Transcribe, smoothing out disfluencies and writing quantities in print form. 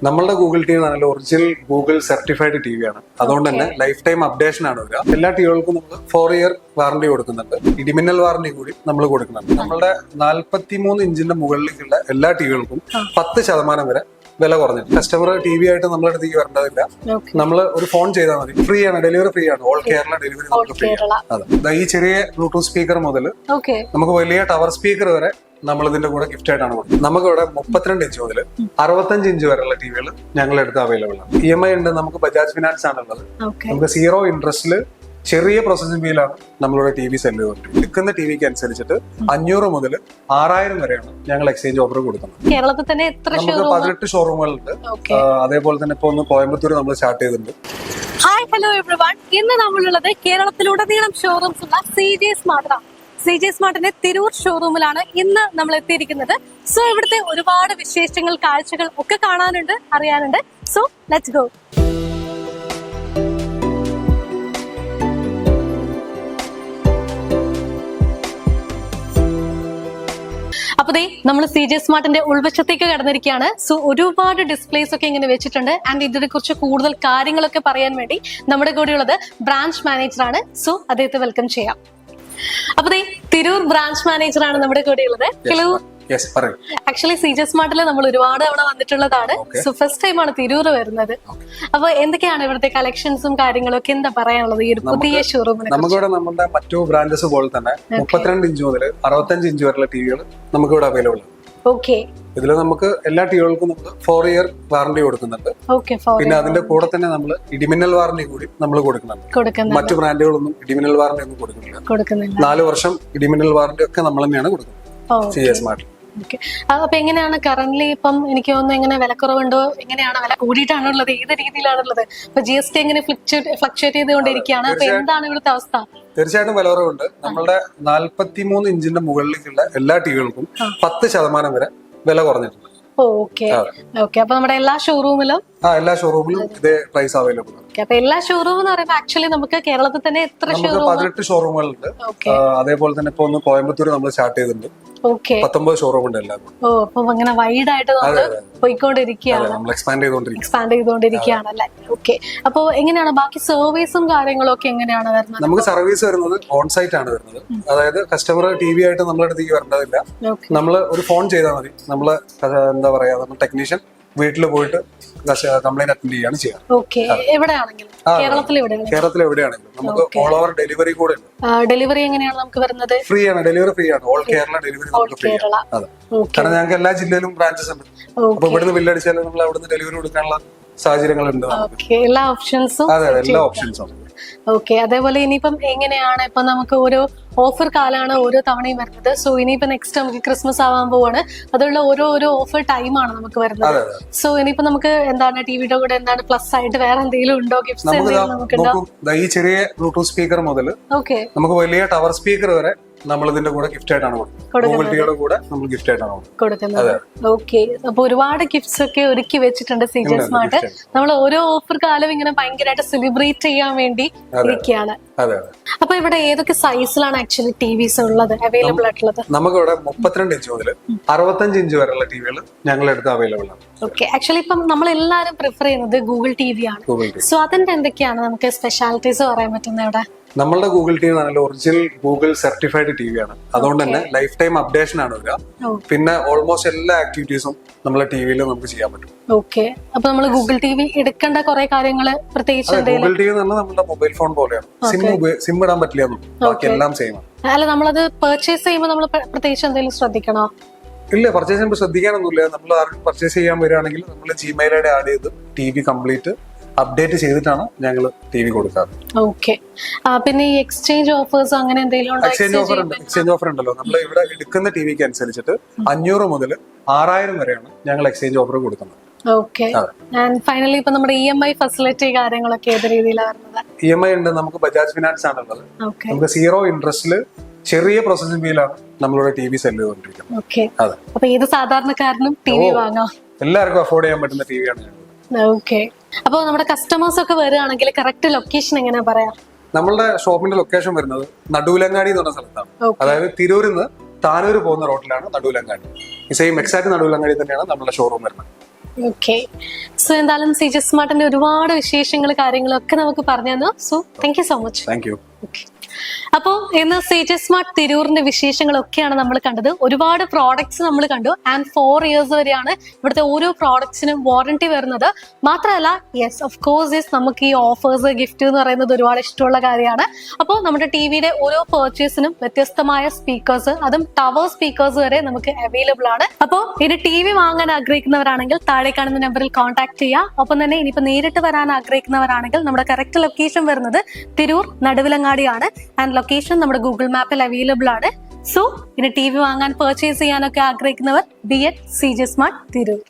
നമ്മളുടെ Google TV വി നല്ല ഒറിജിനൽ ഗൂഗിൾ സർട്ടിഫൈഡ് ടി വി ആണ്. അതുകൊണ്ട് തന്നെ ലൈഫ് ടൈം അപ്ഡേഷൻ ആണ് വരിക. എല്ലാ ടിവികൾക്കും നമ്മൾ 4 ഇയർ വാറണ്ടി കൊടുക്കുന്നുണ്ട്. ഇടിമിന്നൽ വാറണ്ടി കൂടി നമ്മൾ കൊടുക്കുന്നുണ്ട്. നമ്മളുടെ 43 ഇഞ്ചിന്റെ മുകളിലേക്കുള്ള എല്ലാ ടിവികൾക്കും 10% വരെ വില കുറഞ്ഞിട്ട് കസ്റ്റമർ ടി വി ആയിട്ട് നമ്മുടെ അടുത്തേക്ക് വരേണ്ടതില്ല. നമ്മൾ ഒരു ഫോൺ ചെയ്താൽ മതി. ഫ്രീ ആണ്, ഡെലിവറി ഫ്രീ ആണ്. ഓൾ കേരള ഡെലിവറി നമുക്ക് ഫ്രീ ആണ്. അതെ, ഈ ചെറിയ ബ്ലൂടൂത്ത് സ്പീക്കർ മുതൽ നമുക്ക് വലിയ ടവർ സ്പീക്കർ വരെ നമ്മൾ ഇതിന്റെ കൂടെ ഗിഫ്റ്റ് ആയിട്ടാണ് കൊടുക്കുന്നത്. നമുക്ക് ഇവിടെ 32 ഇഞ്ച് മുതൽ 65 ഇഞ്ച് വരെയുള്ള ടിവികൾ ഞങ്ങളുടെ അടുത്ത് അവൈലബിൾ ആണ്. EMI ഉണ്ട്. നമുക്ക് ബജാജ് ഫിനാൻസ് ആണുള്ളത്. നമുക്ക് 0 ഇൻട്രസ്റ്റില് ചെറിയ പ്രോസസിംഗ് ഫീലാണ് നമ്മളിവിടെ ടി വി സെല് ചെയ്തുകൊണ്ടിരിക്കുന്നത്. എടുക്കുന്ന ടി വിക്ക് അനുസരിച്ചിട്ട് 500 മുതൽ 6000 വരെയാണ് ഞങ്ങൾ എക്സ്ചേഞ്ച് ഓഫർ കൊടുക്കുന്നത്. കേരളത്തിൽ തന്നെ നമുക്ക് 18 ഷോറൂമുകളുണ്ട്. അതേപോലെ തന്നെ ഇപ്പൊ ഒന്ന് കോയമ്പത്തൂർ നമ്മൾ സ്റ്റാർട്ട് ചെയ്തിട്ടുണ്ട്. Hi, hello everyone. ഇന്ന് നമ്മളുള്ളത് കേരളത്തിലുടനീളം ഷോറൂംസ് ഉള്ള CJ സ്മാർട്ടിലാണ്. CJ സ്മാർട്ടിന്റെ തിരൂർ ഷോറൂമിലാണ് ഇന്ന് നമ്മൾ എത്തിയിരിക്കുന്നത്. സോ ഇവിടുത്തെ ഒരുപാട് വിശേഷങ്ങൾ, കാഴ്ചകൾ ഒക്കെ കാണാനുണ്ട്, അറിയാനുണ്ട്. So let's go. അപ്പൊ നമ്മൾ CJ സ്മാർട്ടിന്റെ ഉൾവശത്തേക്ക് കടന്നിരിക്കുകയാണ്. സോ ഒരുപാട് ഡിസ്പ്ലേസ് ഒക്കെ ഇങ്ങനെ വെച്ചിട്ടുണ്ട്. ആൻഡ് ഇതിനെ കുറിച്ച് കൂടുതൽ കാര്യങ്ങളൊക്കെ പറയാൻ വേണ്ടി നമ്മുടെ കൂടെയുള്ളത് ബ്രാഞ്ച് മാനേജർ ആണ്. സോ അദ്ദേഹത്തെ വെൽക്കം ചെയ്യാം. അപ്പൊ തിരൂർ ബ്രാഞ്ച് മാനേജർ ആണ് നമ്മുടെ കൂടെയുള്ളത്. ഹലോ. ആക്ച്വലി CJ സ്മാർട്ടിൽ നമ്മൾ ഒരുപാട് തവണ വന്നിട്ടുള്ളതാണ്. സോ ഫസ്റ്റ് ടൈം ആണ് തിരൂർ വരുന്നത്. അപ്പൊ എന്തൊക്കെയാണ് ഇവിടുത്തെ കളക്ഷൻസും കാര്യങ്ങളും ഒക്കെ എന്താ പറയാനുള്ളത് ഈ ഒരു പുതിയ ഷോറൂമിൽ? നമുക്കിവിടെ നമ്മുടെ മറ്റു ബ്രാഞ്ചസ് പോലെ തന്നെ 32 ഇഞ്ച് മുതൽ 65 ഇഞ്ച് വരെയുള്ള ടിവികൾ നമുക്കിവിടെ അവൈലബിൾ ആണ്. ഓക്കെ. ഇതിൽ നമുക്ക് എല്ലാ ടിവികൾക്കും നമുക്ക് 4 ഇയർ വാറണ്ടി കൊടുക്കുന്നുണ്ട്. പിന്നെ അതിന്റെ കൂടെ തന്നെ നമ്മൾ ഇടിമിന്നൽ വാറണ്ടി കൂടി നമ്മൾ കൊടുക്കുന്നുണ്ട്. മറ്റു ബ്രാൻഡുകളൊന്നും ഇടിമിന്നൽ വാറണ്ടി ഒന്നും കൊടുക്കുന്നില്ല. 4 വർഷം ഇടിമിന്നൽ വാറണ്ടി ഒക്കെ നമ്മൾ തന്നെയാണ് കൊടുക്കുന്നത് CJ സ്മാർട്ടിൽ. അപ്പൊ എങ്ങനെയാണ് കറന്റ്ലി ഇപ്പം എനിക്ക് തോന്നുന്നു എങ്ങനെ വിലക്കുറവുണ്ടോ, എങ്ങനെയാണ് വില കൂടിയിട്ടാണുള്ളത്, ഏത് രീതിയിലാണുള്ളത്? ഇപ്പൊ GST എങ്ങനെ ഫ്ലക്ച്വേറ്റ് ചെയ്തുകൊണ്ടിരിക്കുകയാണ്. അപ്പൊ എന്താണ് ഇവിടുത്തെ അവസ്ഥ? തീർച്ചയായിട്ടും വിലക്കുറവുണ്ട്. നമ്മളുടെ 43 ഇഞ്ചിന്റെ മുകളിലേക്കുള്ള എല്ലാ ടിവികൾക്കും 10% വരെ വില കുറഞ്ഞിട്ടുണ്ട്. ഓക്കെ. അപ്പൊ നമ്മുടെ എല്ലാ ഷോറൂമിലും ഇതേ പ്രൈസ് അവൈലബിൾ ആണ്. അപ്പൊ എല്ലാ ഷോറൂം എന്ന് പറയുമ്പോൾ ആക്ച്വലി നമുക്ക് കേരളത്തിൽ തന്നെ എത്ര ഷോറൂം? 18 ഷോറൂമുകളുണ്ട്. അതേപോലെ തന്നെ ഇപ്പൊ ഒന്ന് കോയമ്പത്തൂർ നമ്മൾ സ്റ്റാർട്ട് ചെയ്തിട്ടുണ്ട്. 19 ഷോറൂം ഉണ്ട് എല്ലാം. അപ്പൊ അങ്ങനെ വൈഡ് ആയിട്ട് പോയിക്കൊണ്ടിരിക്കുകയാണ്, എക്സ്പാൻഡ് ചെയ്തുകൊണ്ടിരിക്കുകയാണല്ലേ. ഓക്കെ. അപ്പൊ എങ്ങനെയാണ് ബാക്കി സർവീസും കാര്യങ്ങളും ഒക്കെ എങ്ങനെയാണ് വരുന്നത്? നമുക്ക് സർവീസ് വരുന്നത് ഓൺ സൈറ്റ് ആണ് വരുന്നത്. അതായത് കസ്റ്റമർ ടി വി ആയിട്ട് നമ്മുടെ അടുത്തേക്ക് വരേണ്ടതില്ല. നമ്മൾ ഒരു ഫോൺ ചെയ്താൽ മതി. നമ്മള് എന്താ പറയാ, നമ്മൾ ടെക്നീഷ്യൻ വീട്ടിൽ പോയിട്ട് കംപ്ലൈന്റ് അറ്റൻഡ് ചെയ്യാണ് ചെയ്യാറ്. കേരളത്തിൽ എവിടെയാണെങ്കിലും നമുക്ക് ഓൾ ഓവർ ഡെലിവറി കൂടെ ഉണ്ട്. ഡെലിവറി എങ്ങനെയാണ് നമുക്ക് വരുന്നത്? ഫ്രീ ആണ്, ഡെലിവറി ഫ്രീ ആണ്. ഓൾ കേരള ഡെലിവറി നമുക്ക് ഫ്രീ ആണ്. അതെ, കാരണം ഞങ്ങൾക്ക് എല്ലാ ജില്ലയിലും ബ്രാഞ്ചസ് ഉണ്ട്. അപ്പൊ ഇവിടുന്ന് ബില്ലടിച്ചാലും നമ്മൾ അവിടുന്ന് ഡെലിവറി കൊടുക്കാനുള്ള സാഹചര്യങ്ങളുണ്ട്. എല്ലാ ഓപ്ഷൻസും. അതെ, എല്ലാ ഓപ്ഷൻസും. ഓക്കെ. അതേപോലെ ഇനിയിപ്പം എങ്ങനെയാണ്, ഇപ്പൊ നമുക്ക് ഓരോ ഓഫർ കാലാണ് ഓരോ തവണയും വരുന്നത്. സോ ഇനിയിപ്പോ നെക്സ്റ്റ് നമുക്ക് ക്രിസ്മസ് ആവാൻ പോവാണ്. അതുള്ള ഓരോ ഓഫർ ടൈമാണ് നമുക്ക് വരുന്നത്. സോ ഇനിയിപ്പോ നമുക്ക് എന്താണ് ടിവിയുടെ കൂടെ എന്താണ് പ്ലസ് ആയിട്ട് വേറെ എന്തെങ്കിലും ഉണ്ടോ, ഗിഫ്റ്റ്സ് എന്തെങ്കിലും നമുക്കുണ്ടോ? ഈ ചെറിയ ബ്ലൂടൂത്ത് സ്പീക്കർ മുതൽ നമുക്ക് വലിയ ടവർ സ്പീക്കർ വരെ നമ്മൾ ഇതിന്റെ കൂടെ ഗിഫ്റ്റ് ആയിട്ടാണ് കൊടുക്കുന്നത്. ഓക്കെ. അപ്പൊ ഒരുപാട് ഗിഫ്റ്റ്സ് ഒക്കെ ഒരുക്കി വെച്ചിട്ടുണ്ട് CJ സ്മാർട്ട്. നമ്മൾ ഓരോ ഓഫർ കാലം ഇങ്ങനെ ഭയങ്കരമായിട്ട് സെലിബ്രേറ്റ് ചെയ്യാൻ വേണ്ടി ഇരിക്കുകയാണ്. അപ്പൊ ഇവിടെ ഏതൊക്കെ സൈസിലാണ് ആക്ച്വലി ടിവിസ് ഉള്ളത്, അവൈലബിൾ ആയിട്ടുള്ളത്? നമുക്ക് ഇവിടെ 32 ഇഞ്ച് മുതൽ 65 ഇഞ്ച് വരെയുള്ള ടിവികൾ ഞങ്ങളുടെ അടുത്ത് അവൈലബിൾ ആണ്. ഓക്കെ. ആക്ച്വലി ഇപ്പം നമ്മൾ എല്ലാരും പ്രിഫർ ചെയ്യുന്നത് ഗൂഗിൾ TV ആണ്. സോ അതിന്റെ എന്തൊക്കെയാണ് നമുക്ക് സ്പെഷ്യാലിറ്റീസ് പറയാൻ പറ്റുന്നത് ഇവിടെ? നമ്മളുടെ ഗൂഗിൾ ടി വി നല്ല ഒറിജിനൽ ഗൂഗിൾ സർട്ടിഫൈഡ് ടി വി ആണ്. അതുകൊണ്ട് തന്നെ ലൈഫ് ടൈം അപ്ഡേഷൻ ആണ് വരിക. പിന്നെ ഓൾമോസ്റ്റ് എല്ലാ ആക്ടിവിറ്റീസും നമ്മളെ ടിവിയിൽ നമുക്ക് ചെയ്യാൻ പറ്റും. ഓക്കെ. അപ്പൊ നമ്മൾ ഗൂഗിൾ TV എടുക്കേണ്ട കുറെ കാര്യങ്ങള് പ്രത്യേകിച്ച് ഗൂഗിൾ ടി വി എന്ന് പറഞ്ഞാൽ നമ്മുടെ മൊബൈൽ ഫോൺ പോലെയാണ്. സിം ഇടാൻ പറ്റില്ല, ബാക്കി എല്ലാം സെയിം ആണ്. അല്ല, നമ്മളത് പർച്ചേസ് ചെയ്യുമ്പോൾ നമ്മൾ പ്രത്യേകിച്ച് എന്തെങ്കിലും ശ്രദ്ധിക്കണോ? ഇല്ല, പർച്ചേസ് ചെയ്യുമ്പോൾ ശ്രദ്ധിക്കാനൊന്നുമില്ല. നമ്മൾ ആർക്കും പർച്ചേസ് ചെയ്യാൻ വരികയാണെങ്കിൽ നമ്മൾ Gmail ID ആഡ് ചെയ്ത് TV കംപ്ലീറ്റ് അപ്ഡേറ്റ് ചെയ്തിട്ടാണ് ഞങ്ങൾ TV കൊടുക്കാറ്. ഓക്കെ. പിന്നെ ഈ എക്സ്ചേഞ്ച് ഓഫേഴ്സ് അങ്ങനെ എന്തെങ്കിലും? എക്സ്ചേഞ്ച് ഓഫർ ഉണ്ടല്ലോ. നമ്മൾ ഇവിടെ എടുക്കുന്ന ടിവിക്ക് അനുസരിച്ചിട്ട് 500 മുതൽ 6000 വരെയാണ് ഞങ്ങൾ എക്സ്ചേഞ്ച് ഓഫർ കൊടുക്കുന്നത്. ഓക്കെ. ഫൈനലി ഇപ്പൊ നമ്മുടെ EMI ഫെസിലിറ്റി കാര്യങ്ങളൊക്കെ ഏത് രീതിയിലാണ് വരുന്നത്? EMI ഉണ്ട്. നമുക്ക് ബജാജ് ഫിനാൻസ് ആണുള്ളത്. നമുക്ക് 0 ഇൻട്രസ്റ്റില് ചെറിയ പ്രോസസിംഗ് ഫീലാണ് നമ്മളിവിടെ TV സെല് ചെയ്തുകൊണ്ടിരിക്കുന്നത്. ഓക്കെ. അപ്പൊ ഏത് സാധാരണക്കാരനും TV വാങ്ങാം, എല്ലാവർക്കും അഫോർഡ് ചെയ്യാൻ പറ്റുന്ന TV ആണ് ഞങ്ങൾ. ഓക്കെ. അപ്പൊ നമ്മുടെ കസ്റ്റമേഴ്സ് ഒക്കെ വരികയാണെങ്കിൽ കറക്റ്റ് ലൊക്കേഷൻ എങ്ങനെ പറയാം? നമ്മളുടെ ഷോപ്പിന്റെ ലൊക്കേഷൻ വരുന്നത് നടുവിലങ്ങാടി എന്ന് പറഞ്ഞ സ്ഥലത്താണ്. അതായത് തിരൂരിൽ നിന്ന് താനൂര് പോകുന്ന റോഡിലാണ് നടുവിലങ്ങാടി. ഈ സെയിം എക്സാക്ട് നടുവിലങ്ങാടി തന്നെയാണ് നമ്മുടെ ഷോറൂം വരുന്നത്. ഓക്കെ, സോ എന്തായാലും CJ സ്മാർട്ടിന്റെ ഒരുപാട് വിശേഷങ്ങൾ കാര്യങ്ങളൊക്കെ നമുക്ക് പറഞ്ഞു തന്നു. So thank you so much. Thank you. അപ്പോൾ ഇന്ന് CJ സ്മാർട്ട് തിരൂരിന്റെ വിശേഷങ്ങളൊക്കെയാണ് നമ്മൾ കണ്ടത്. ഒരുപാട് പ്രോഡക്ട്സ് നമ്മൾ കണ്ടു. ആൻഡ് 4 years വരെയാണ് ഇവിടുത്തെ ഓരോ പ്രോഡക്ട്സിനും വാറന്റി വരുന്നത്. മാത്രമല്ല യെസ് ഓഫ് കോഴ്സ് യെസ് നമുക്ക് ഈ ഓഫേഴ്സ് ഗിഫ്റ്റ് എന്ന് പറയുന്നത് ഒരുപാട് ഇഷ്ടമുള്ള കാര്യമാണ്. അപ്പോൾ നമ്മുടെ ടിവിയുടെ ഓരോ പർച്ചേസിനും വ്യത്യസ്തമായ സ്പീക്കേഴ്സ്, അതും ടവർ സ്പീക്കേഴ്സ് വരെ നമുക്ക് അവൈലബിൾ ആണ്. അപ്പോൾ ഇനി TV വാങ്ങാൻ ആഗ്രഹിക്കുന്നവരാണെങ്കിൽ താഴെ കാണുന്ന നമ്പറിൽ കോൺടാക്ട് ചെയ്യുക. ഒപ്പം തന്നെ ഇനിയിപ്പോൾ നേരിട്ട് വരാൻ ആഗ്രഹിക്കുന്നവരാണെങ്കിൽ നമ്മുടെ കറക്റ്റ് ലൊക്കേഷൻ വരുന്നത് തിരൂർ നടുവിലങ്ങാടിയാണ്. ആൻഡ് ലൊക്കേഷൻ നമ്മുടെ ഗൂഗിൾ മാപ്പിൽ അവൈലബിൾ ആണ്. സോ ഇനി TV വാങ്ങാൻ പർച്ചേസ് ചെയ്യാനൊക്കെ ആഗ്രഹിക്കുന്നവർ B at CJ smart Tirur.